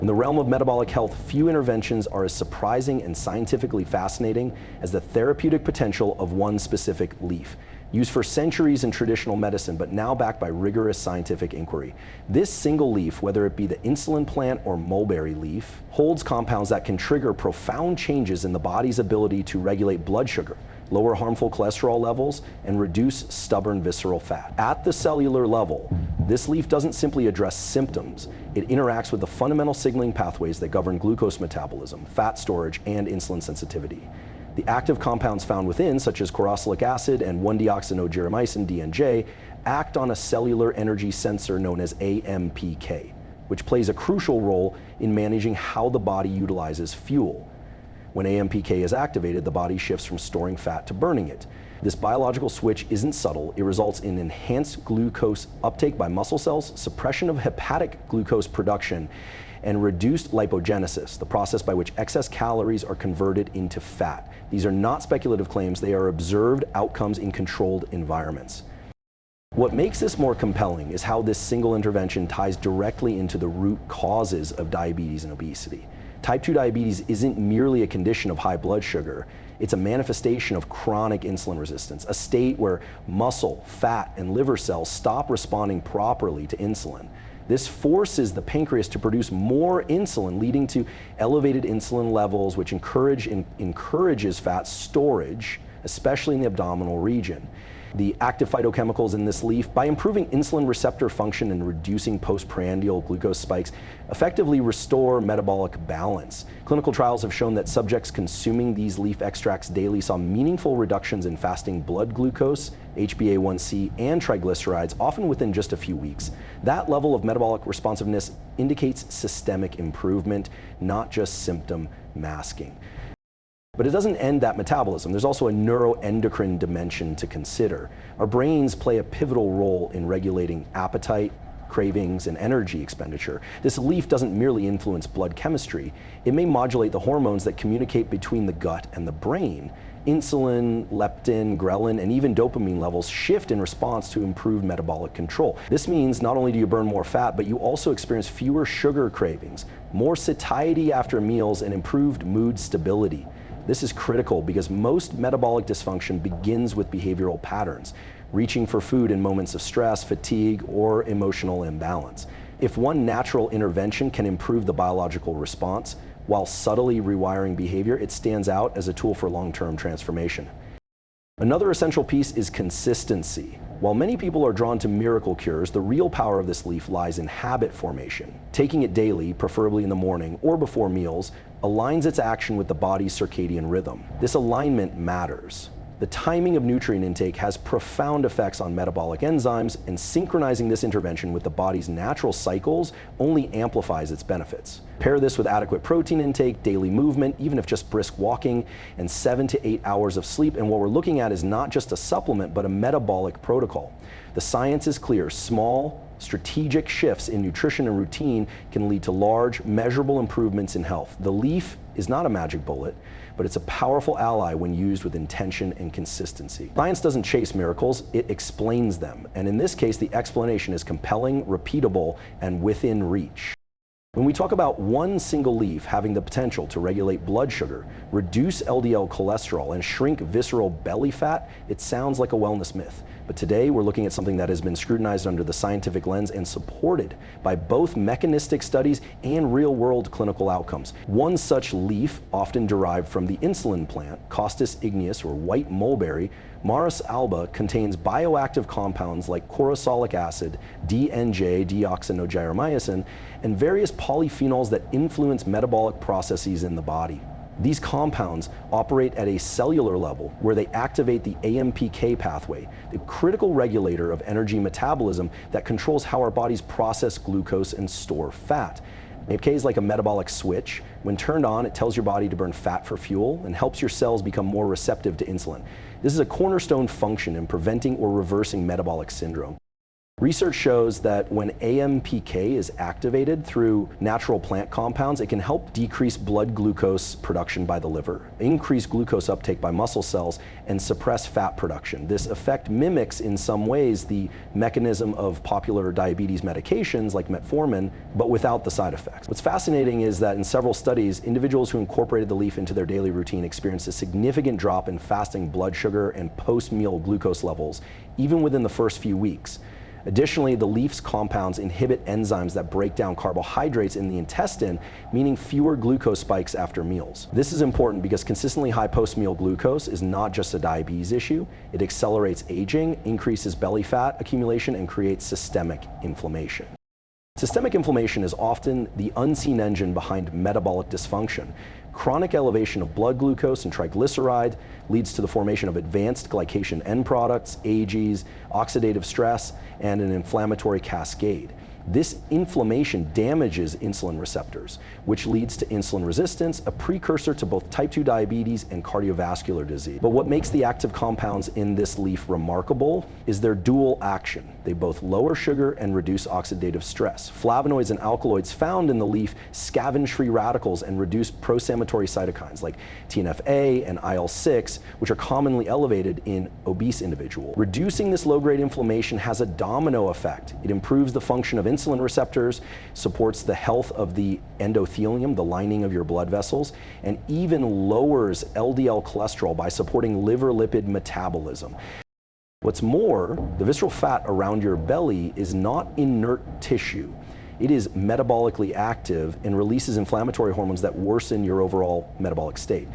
In the realm of metabolic health, few interventions are as surprising and scientifically fascinating as the therapeutic potential of one specific leaf. Used for centuries in traditional medicine, but now backed by rigorous scientific inquiry. This single leaf, whether it be the insulin plant or mulberry leaf, holds compounds that can trigger profound changes in the body's ability to regulate blood sugar, lower harmful cholesterol levels, and reduce stubborn visceral fat. At the cellular level, this leaf doesn't simply address symptoms. It interacts with the fundamental signaling pathways that govern glucose metabolism, fat storage, and insulin sensitivity. The active compounds found within, such as chloroxylic acid and 1-deoxynogeromycin, DNJ, act on a cellular energy sensor known as AMPK, which plays a crucial role in managing how the body utilizes fuel. When AMPK is activated, the body shifts from storing fat to burning it. This biological switch isn't subtle. It results in enhanced glucose uptake by muscle cells, suppression of hepatic glucose production, and reduced lipogenesis, the process by which excess calories are converted into fat. These are not speculative claims. They are observed outcomes in controlled environments. What makes this more compelling is how this single intervention ties directly into the root causes of diabetes and obesity. Type 2 diabetes isn't merely a condition of high blood sugar. It's a manifestation of chronic insulin resistance, a state where muscle, fat, and liver cells stop responding properly to insulin. This forces the pancreas to produce more insulin, leading to elevated insulin levels, which encourages fat storage, especially in the abdominal region. The active phytochemicals in this leaf, by improving insulin receptor function and reducing postprandial glucose spikes, effectively restore metabolic balance. Clinical trials have shown that subjects consuming these leaf extracts daily saw meaningful reductions in fasting blood glucose, HbA1c, and triglycerides, often within just a few weeks. That level of metabolic responsiveness indicates systemic improvement, not just symptom masking. But it doesn't end at metabolism. There's also a neuroendocrine dimension to consider. Our brains play a pivotal role in regulating appetite, cravings, and energy expenditure. This leaf doesn't merely influence blood chemistry. It may modulate the hormones that communicate between the gut and the brain. Insulin, leptin, ghrelin, and even dopamine levels shift in response to improved metabolic control. This means not only do you burn more fat, but you also experience fewer sugar cravings, more satiety after meals, and improved mood stability. This is critical because most metabolic dysfunction begins with behavioral patterns, reaching for food in moments of stress, fatigue, or emotional imbalance. If one natural intervention can improve the biological response while subtly rewiring behavior, it stands out as a tool for long-term transformation. Another essential piece is consistency. While many people are drawn to miracle cures, the real power of this leaf lies in habit formation. Taking it daily, preferably in the morning or before meals, aligns its action with the body's circadian rhythm. This alignment matters. The timing of nutrient intake has profound effects on metabolic enzymes, and synchronizing this intervention with the body's natural cycles only amplifies its benefits. Pair this with adequate protein intake, daily movement, even if just brisk walking, and 7 to 8 hours of sleep, and what we're looking at is not just a supplement, but a metabolic protocol. The science is clear. Small, strategic shifts in nutrition and routine can lead to large, measurable improvements in health. The leaf is not a magic bullet, but it's a powerful ally when used with intention and consistency. Science doesn't chase miracles, it explains them. And in this case, the explanation is compelling, repeatable, and within reach. When we talk about one single leaf having the potential to regulate blood sugar, reduce LDL cholesterol, and shrink visceral belly fat, it sounds like a wellness myth. But today we're looking at something that has been scrutinized under the scientific lens and supported by both mechanistic studies and real-world clinical outcomes. One such leaf, often derived from the insulin plant, Costus igneus or white mulberry, Maris alba, contains bioactive compounds like chloroxylic acid, DNJ, deoxynogeromycin, and various polyphenols that influence metabolic processes in the body. These compounds operate at a cellular level where they activate the AMPK pathway, the critical regulator of energy metabolism that controls how our bodies process glucose and store fat. AMPK is like a metabolic switch. When turned on, it tells your body to burn fat for fuel and helps your cells become more receptive to insulin. This is a cornerstone function in preventing or reversing metabolic syndrome. Research shows that when AMPK is activated through natural plant compounds, it can help decrease blood glucose production by the liver, increase glucose uptake by muscle cells, and suppress fat production. This effect mimics in some ways the mechanism of popular diabetes medications like metformin, but without the side effects. What's fascinating is that in several studies, individuals who incorporated the leaf into their daily routine experienced a significant drop in fasting blood sugar and post-meal glucose levels, even within the first few weeks. Additionally, the leaf's compounds inhibit enzymes that break down carbohydrates in the intestine, meaning fewer glucose spikes after meals. This is important because consistently high post-meal glucose is not just a diabetes issue. It accelerates aging, increases belly fat accumulation, and creates systemic inflammation. Systemic inflammation is often the unseen engine behind metabolic dysfunction. Chronic elevation of blood glucose and triglyceride leads to the formation of advanced glycation end products, AGEs, oxidative stress, and an inflammatory cascade. This inflammation damages insulin receptors, which leads to insulin resistance, a precursor to both type 2 diabetes and cardiovascular disease. But what makes the active compounds in this leaf remarkable is their dual action. They both lower sugar and reduce oxidative stress. Flavonoids and alkaloids found in the leaf scavenge free radicals and reduce pro-inflammatory cytokines like TNF-A and IL-6, which are commonly elevated in obese individuals. Reducing this low-grade inflammation has a domino effect. It improves the function of insulin receptors, supports the health of the endothelium, the lining of your blood vessels, and even lowers LDL cholesterol by supporting liver lipid metabolism. What's more, the visceral fat around your belly is not inert tissue. It is metabolically active and releases inflammatory hormones that worsen your overall metabolic state.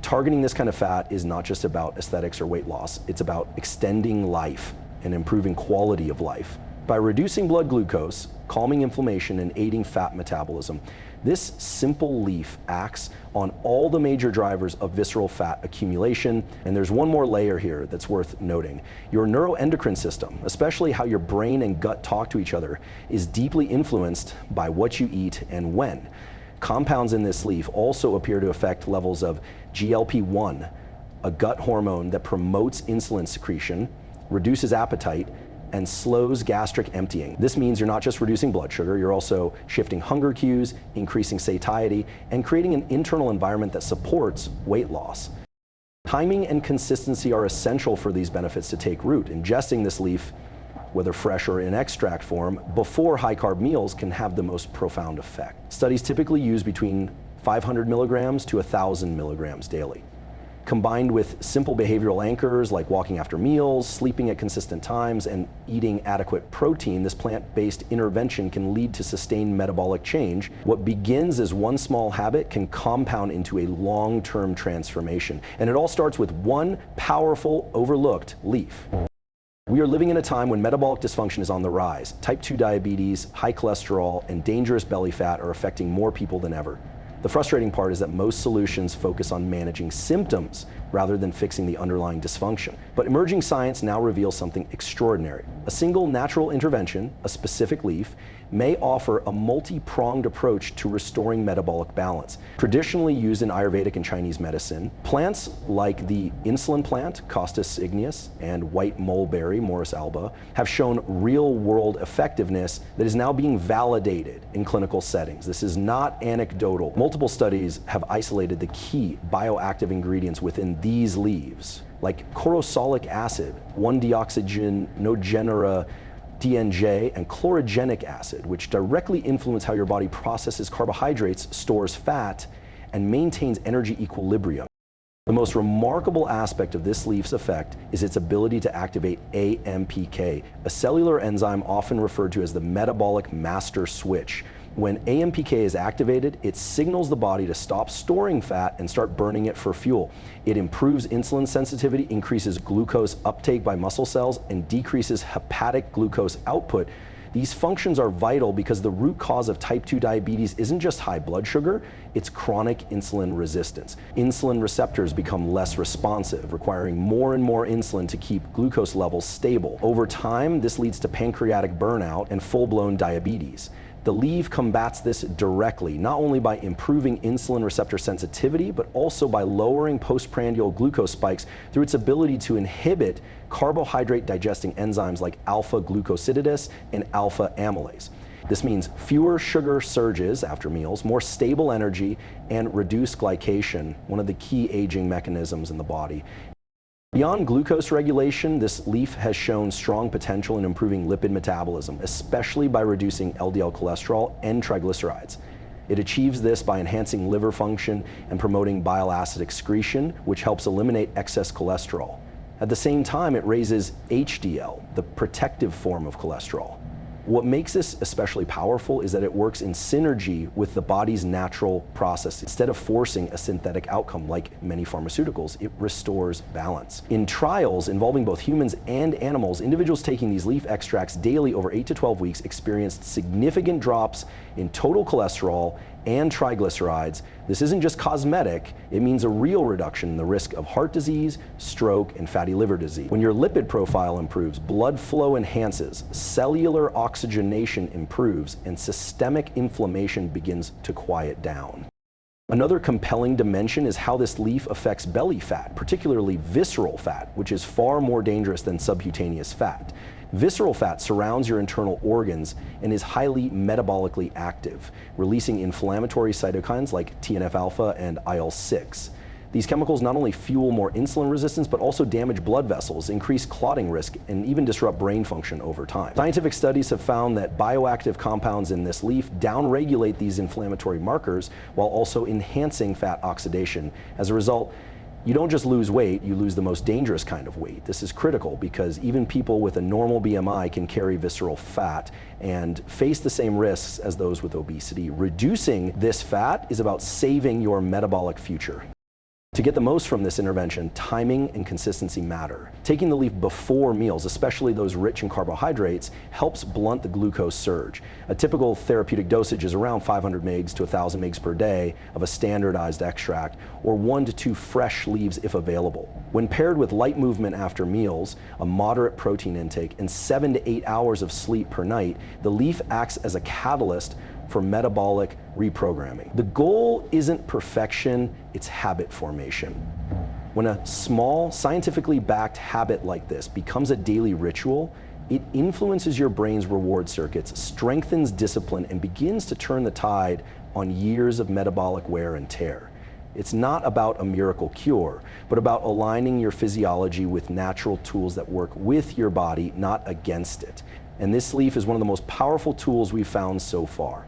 Targeting this kind of fat is not just about aesthetics or weight loss, it's about extending life and improving quality of life. By reducing blood glucose, calming inflammation, and aiding fat metabolism, this simple leaf acts on all the major drivers of visceral fat accumulation. And there's one more layer here that's worth noting. Your neuroendocrine system, especially how your brain and gut talk to each other, is deeply influenced by what you eat and when. Compounds in this leaf also appear to affect levels of GLP-1, a gut hormone that promotes insulin secretion, reduces appetite, and slows gastric emptying. This means you're not just reducing blood sugar, you're also shifting hunger cues, increasing satiety, and creating an internal environment that supports weight loss. Timing and consistency are essential for these benefits to take root. Ingesting this leaf, whether fresh or in extract form, before high-carb meals can have the most profound effect. Studies typically use between 500 milligrams to 1,000 milligrams daily. Combined with simple behavioral anchors like walking after meals, sleeping at consistent times, and eating adequate protein, this plant-based intervention can lead to sustained metabolic change. What begins as one small habit can compound into a long-term transformation. And it all starts with one powerful, overlooked leaf. We are living in a time when metabolic dysfunction is on the rise. Type 2 diabetes, high cholesterol, and dangerous belly fat are affecting more people than ever. The frustrating part is that most solutions focus on managing symptoms rather than fixing the underlying dysfunction. But emerging science now reveals something extraordinary. A single natural intervention, a specific leaf, may offer a multi-pronged approach to restoring metabolic balance. Traditionally used in Ayurvedic and Chinese medicine, plants like the insulin plant, Costus igneus, and white mulberry, Morus alba, have shown real-world effectiveness that is now being validated in clinical settings. This is not anecdotal. Multiple studies have isolated the key bioactive ingredients within these leaves, like corosolic acid, 1-deoxygenera DNJ, and chlorogenic acid, which directly influence how your body processes carbohydrates, stores fat, and maintains energy equilibrium. The most remarkable aspect of this leaf's effect is its ability to activate AMPK, a cellular enzyme often referred to as the metabolic master switch. When AMPK is activated, it signals the body to stop storing fat and start burning it for fuel. It improves insulin sensitivity, increases glucose uptake by muscle cells, and decreases hepatic glucose output. These functions are vital because the root cause of type 2 diabetes isn't just high blood sugar, it's chronic insulin resistance. Insulin receptors become less responsive, requiring more and more insulin to keep glucose levels stable. Over time, this leads to pancreatic burnout and full-blown diabetes. The leaf combats this directly, not only by improving insulin receptor sensitivity, but also by lowering postprandial glucose spikes through its ability to inhibit carbohydrate digesting enzymes like alpha-glucosidase and alpha-amylase. This means fewer sugar surges after meals, more stable energy, and reduced glycation, one of the key aging mechanisms in the body. Beyond glucose regulation, this leaf has shown strong potential in improving lipid metabolism, especially by reducing LDL cholesterol and triglycerides. It achieves this by enhancing liver function and promoting bile acid excretion, which helps eliminate excess cholesterol. At the same time, it raises HDL, the protective form of cholesterol. What makes this especially powerful is that it works in synergy with the body's natural process. Instead of forcing a synthetic outcome like many pharmaceuticals, it restores balance. In trials involving both humans and animals, individuals taking these leaf extracts daily over 8 to 12 weeks experienced significant drops in total cholesterol and triglycerides. This isn't just cosmetic, it means a real reduction in the risk of heart disease, stroke, and fatty liver disease. When your lipid profile improves, blood flow enhances, cellular oxygenation improves, and systemic inflammation begins to quiet down. Another compelling dimension is how this leaf affects belly fat, particularly visceral fat, which is far more dangerous than subcutaneous fat. Visceral fat surrounds your internal organs and is highly metabolically active, releasing inflammatory cytokines like TNF-alpha and IL-6. These chemicals not only fuel more insulin resistance, but also damage blood vessels, increase clotting risk, and even disrupt brain function over time. Scientific studies have found that bioactive compounds in this leaf downregulate these inflammatory markers while also enhancing fat oxidation. As a result, you don't just lose weight, you lose the most dangerous kind of weight. This is critical because even people with a normal BMI can carry visceral fat and face the same risks as those with obesity. Reducing this fat is about saving your metabolic future. To get the most from this intervention, timing and consistency matter. Taking the leaf before meals, especially those rich in carbohydrates, helps blunt the glucose surge. A typical therapeutic dosage is around 500 mg to 1,000 mg per day of a standardized extract, or 1 to 2 fresh leaves if available. When paired with light movement after meals, a moderate protein intake, and 7 to 8 hours of sleep per night, the leaf acts as a catalyst for metabolic reprogramming. The goal isn't perfection, it's habit formation. When a small, scientifically backed habit like this becomes a daily ritual, it influences your brain's reward circuits, strengthens discipline, and begins to turn the tide on years of metabolic wear and tear. It's not about a miracle cure, but about aligning your physiology with natural tools that work with your body, not against it. And this leaf is one of the most powerful tools we've found so far.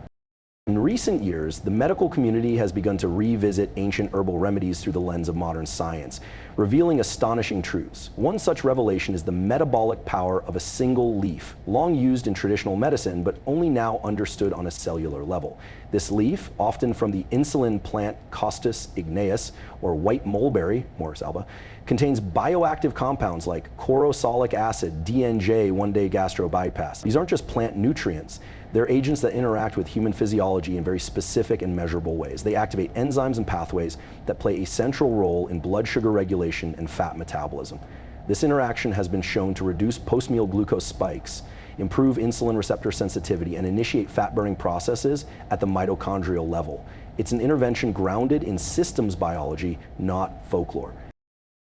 In recent years, the medical community has begun to revisit ancient herbal remedies through the lens of modern science, revealing astonishing truths. One such revelation is the metabolic power of a single leaf, long used in traditional medicine, but only now understood on a cellular level. This leaf, often from the insulin plant Costus ignaeus, or white mulberry, Morus alba, contains bioactive compounds like corosolic acid, DNJ, one-day gastro bypass. These aren't just plant nutrients. They're agents that interact with human physiology in very specific and measurable ways. They activate enzymes and pathways that play a central role in blood sugar regulation and fat metabolism. This interaction has been shown to reduce post-meal glucose spikes, improve insulin receptor sensitivity, and initiate fat-burning processes at the mitochondrial level. It's an intervention grounded in systems biology, not folklore.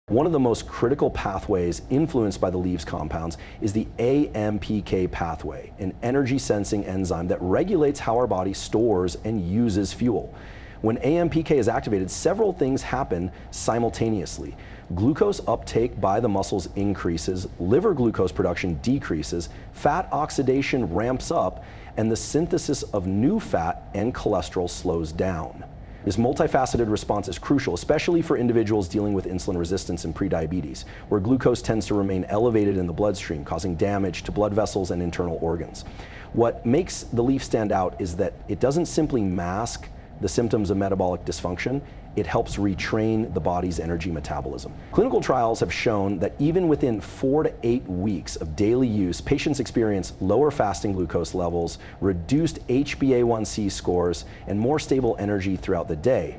One of the most critical pathways influenced by the leaves compounds is the AMPK pathway, an energy-sensing enzyme that regulates how our body stores and uses fuel. When AMPK is activated, several things happen simultaneously. Glucose uptake by the muscles increases, liver glucose production decreases, fat oxidation ramps up, and the synthesis of new fat and cholesterol slows down. This multifaceted response is crucial, especially for individuals dealing with insulin resistance and prediabetes, where glucose tends to remain elevated in the bloodstream, causing damage to blood vessels and internal organs. What makes the leaf stand out is that it doesn't simply mask the symptoms of metabolic dysfunction, it helps retrain the body's energy metabolism. Clinical trials have shown that even within 4 to 8 weeks of daily use, patients experience lower fasting glucose levels, reduced HbA1c scores, and more stable energy throughout the day.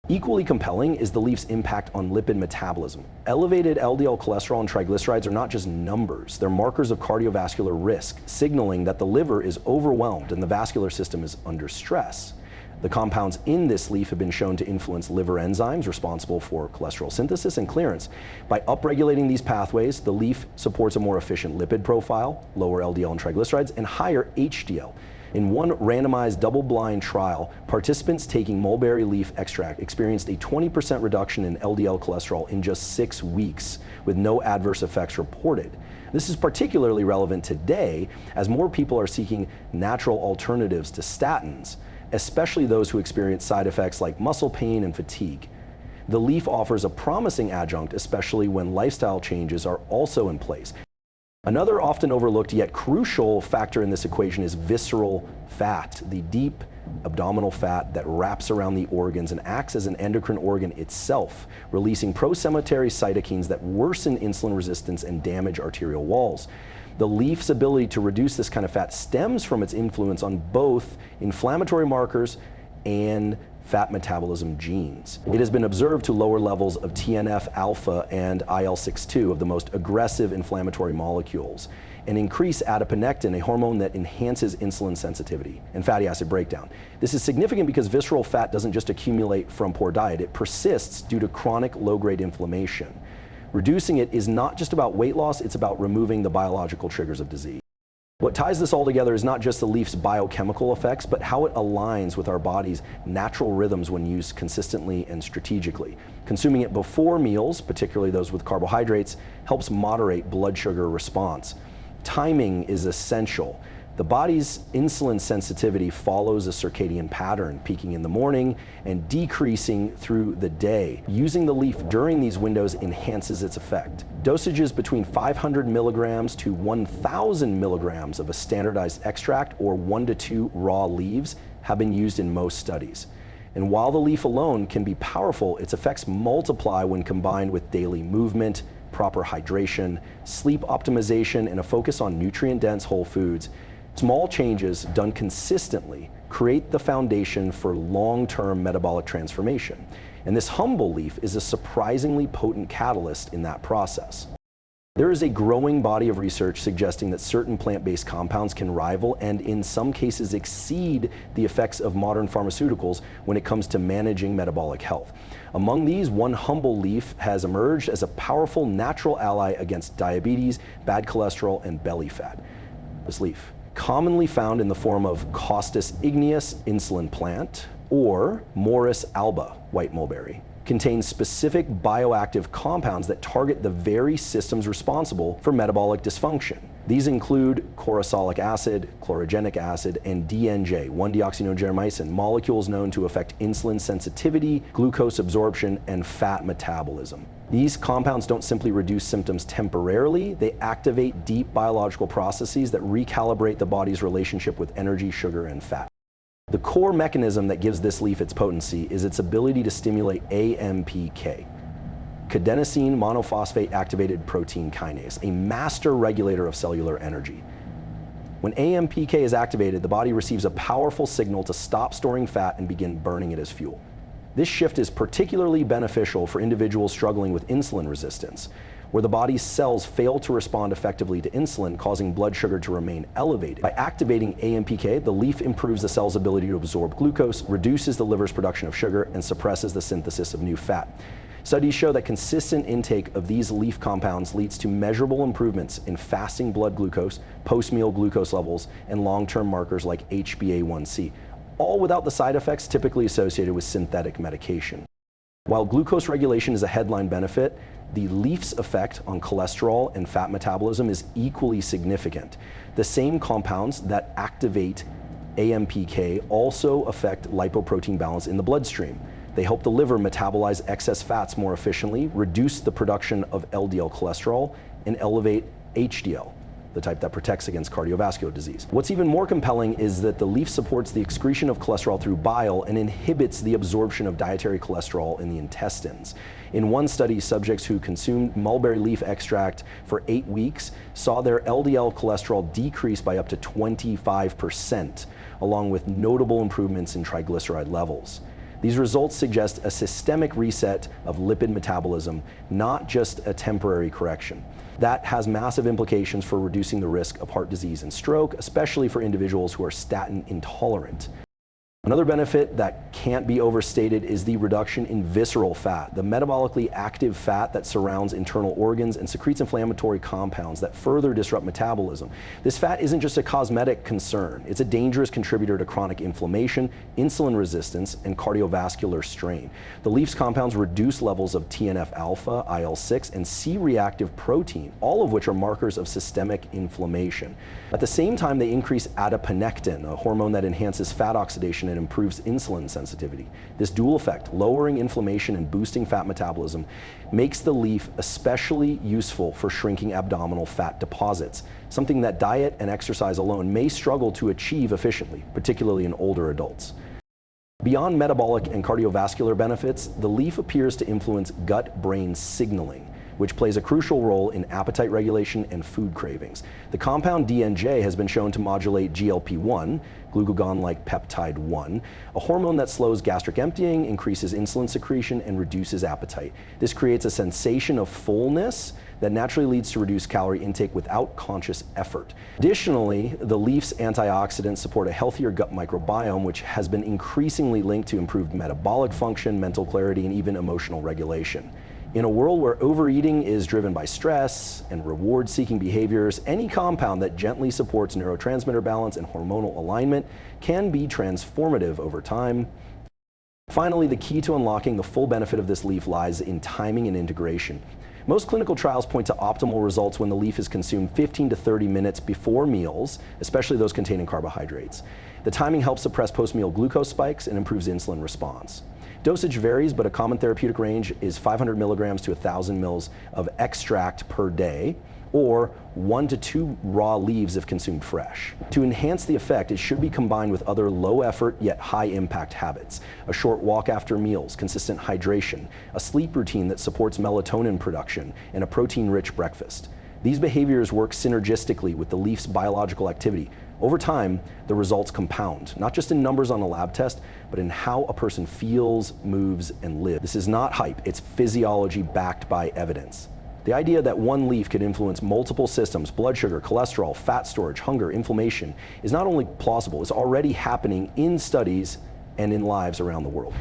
Equally compelling is the leaf's impact on lipid metabolism. Elevated LDL cholesterol and triglycerides are not just numbers, they're markers of cardiovascular risk, signaling that the liver is overwhelmed and the vascular system is under stress. The compounds in this leaf have been shown to influence liver enzymes responsible for cholesterol synthesis and clearance. By upregulating these pathways, the leaf supports a more efficient lipid profile, lower LDL and triglycerides, and higher HDL. In one randomized double-blind trial, participants taking mulberry leaf extract experienced a 20% reduction in LDL cholesterol in just 6 weeks, with no adverse effects reported. This is particularly relevant today as more people are seeking natural alternatives to statins, especially those who experience side effects like muscle pain and fatigue. The leaf offers a promising adjunct, especially when lifestyle changes are also in place. Another often overlooked yet crucial factor in this equation is visceral fat, the deep abdominal fat that wraps around the organs and acts as an endocrine organ itself, releasing pro-inflammatory cytokines that worsen insulin resistance and damage arterial walls. The leaf's ability to reduce this kind of fat stems from its influence on both inflammatory markers and fat metabolism genes. It has been observed to lower levels of TNF-alpha and IL-6-2, of the most aggressive inflammatory molecules, and increase adiponectin, a hormone that enhances insulin sensitivity and fatty acid breakdown. This is significant because visceral fat doesn't just accumulate from poor diet, it persists due to chronic low-grade inflammation. Reducing it is not just about weight loss, it's about removing the biological triggers of disease. What ties this all together is not just the leaf's biochemical effects, but how it aligns with our body's natural rhythms when used consistently and strategically. Consuming it before meals, particularly those with carbohydrates, helps moderate blood sugar response. Timing is essential. The body's insulin sensitivity follows a circadian pattern, peaking in the morning and decreasing through the day. Using the leaf during these windows enhances its effect. Dosages between 500 milligrams to 1,000 milligrams of a standardized extract or 1 to 2 raw leaves have been used in most studies. And while the leaf alone can be powerful, its effects multiply when combined with daily movement, proper hydration, sleep optimization, and a focus on nutrient-dense whole foods. Small changes done consistently create the foundation for long-term metabolic transformation. And this humble leaf is a surprisingly potent catalyst in that process. There is a growing body of research suggesting that certain plant-based compounds can rival and in some cases exceed the effects of modern pharmaceuticals when it comes to managing metabolic health. Among these, one humble leaf has emerged as a powerful natural ally against diabetes, bad cholesterol, and belly fat. This leaf, commonly found in the form of Costus igneus insulin plant or Morus alba white mulberry, contains specific bioactive compounds that target the very systems responsible for metabolic dysfunction. These include corosolic acid, chlorogenic acid, and DNJ, 1-deoxynitrogeramycin, molecules known to affect insulin sensitivity, glucose absorption, and fat metabolism. These compounds don't simply reduce symptoms temporarily, they activate deep biological processes that recalibrate the body's relationship with energy, sugar, and fat. The core mechanism that gives this leaf its potency is its ability to stimulate AMPK, adenosine monophosphate activated protein kinase, a master regulator of cellular energy. When AMPK is activated, the body receives a powerful signal to stop storing fat and begin burning it as fuel. This shift is particularly beneficial for individuals struggling with insulin resistance, where the body's cells fail to respond effectively to insulin, causing blood sugar to remain elevated. By activating AMPK, the leaf improves the cell's ability to absorb glucose, reduces the liver's production of sugar, and suppresses the synthesis of new fat. Studies show that consistent intake of these leaf compounds leads to measurable improvements in fasting blood glucose, post-meal glucose levels, and long-term markers like HbA1c, all without the side effects typically associated with synthetic medication. While glucose regulation is a headline benefit, the leaf's effect on cholesterol and fat metabolism is equally significant. The same compounds that activate AMPK also affect lipoprotein balance in the bloodstream. They help the liver metabolize excess fats more efficiently, reduce the production of LDL cholesterol, and elevate HDL, the type that protects against cardiovascular disease. What's even more compelling is that the leaf supports the excretion of cholesterol through bile and inhibits the absorption of dietary cholesterol in the intestines. In one study, subjects who consumed mulberry leaf extract for 8 weeks saw their LDL cholesterol decrease by up to 25%, along with notable improvements in triglyceride levels. These results suggest a systemic reset of lipid metabolism, not just a temporary correction. That has massive implications for reducing the risk of heart disease and stroke, especially for individuals who are statin intolerant. Another benefit that can't be overstated is the reduction in visceral fat, the metabolically active fat that surrounds internal organs and secretes inflammatory compounds that further disrupt metabolism. This fat isn't just a cosmetic concern, it's a dangerous contributor to chronic inflammation, insulin resistance, and cardiovascular strain. The leaf's compounds reduce levels of TNF-alpha, IL-6, and C-reactive protein, all of which are markers of systemic inflammation. At the same time, they increase adiponectin, a hormone that enhances fat oxidation and improves insulin sensitivity. This dual effect, lowering inflammation and boosting fat metabolism, makes the leaf especially useful for shrinking abdominal fat deposits, something that diet and exercise alone may struggle to achieve efficiently, particularly in older adults. Beyond metabolic and cardiovascular benefits, the leaf appears to influence gut-brain signaling, which plays a crucial role in appetite regulation and food cravings. The compound DNJ has been shown to modulate GLP-1, glucagon-like peptide 1, a hormone that slows gastric emptying, increases insulin secretion, and reduces appetite. This creates a sensation of fullness that naturally leads to reduced calorie intake without conscious effort. Additionally, the leaf's antioxidants support a healthier gut microbiome, which has been increasingly linked to improved metabolic function, mental clarity, and even emotional regulation. In a world where overeating is driven by stress and reward-seeking behaviors, any compound that gently supports neurotransmitter balance and hormonal alignment can be transformative over time. Finally, the key to unlocking the full benefit of this leaf lies in timing and integration. Most clinical trials point to optimal results when the leaf is consumed 15 to 30 minutes before meals, especially those containing carbohydrates. The timing helps suppress post-meal glucose spikes and improves insulin response. Dosage varies, but a common therapeutic range is 500 milligrams to 1,000 mils of extract per day, or 1 to 2 raw leaves if consumed fresh. To enhance the effect, it should be combined with other low-effort yet high-impact habits: a short walk after meals, consistent hydration, a sleep routine that supports melatonin production, and a protein-rich breakfast. These behaviors work synergistically with the leaf's biological activity. Over time, the results compound, not just in numbers on a lab test, but in how a person feels, moves, and lives. This is not hype, it's physiology backed by evidence. The idea that one leaf could influence multiple systems, blood sugar, cholesterol, fat storage, hunger, inflammation, is not only plausible, it's already happening in studies and in lives around the world.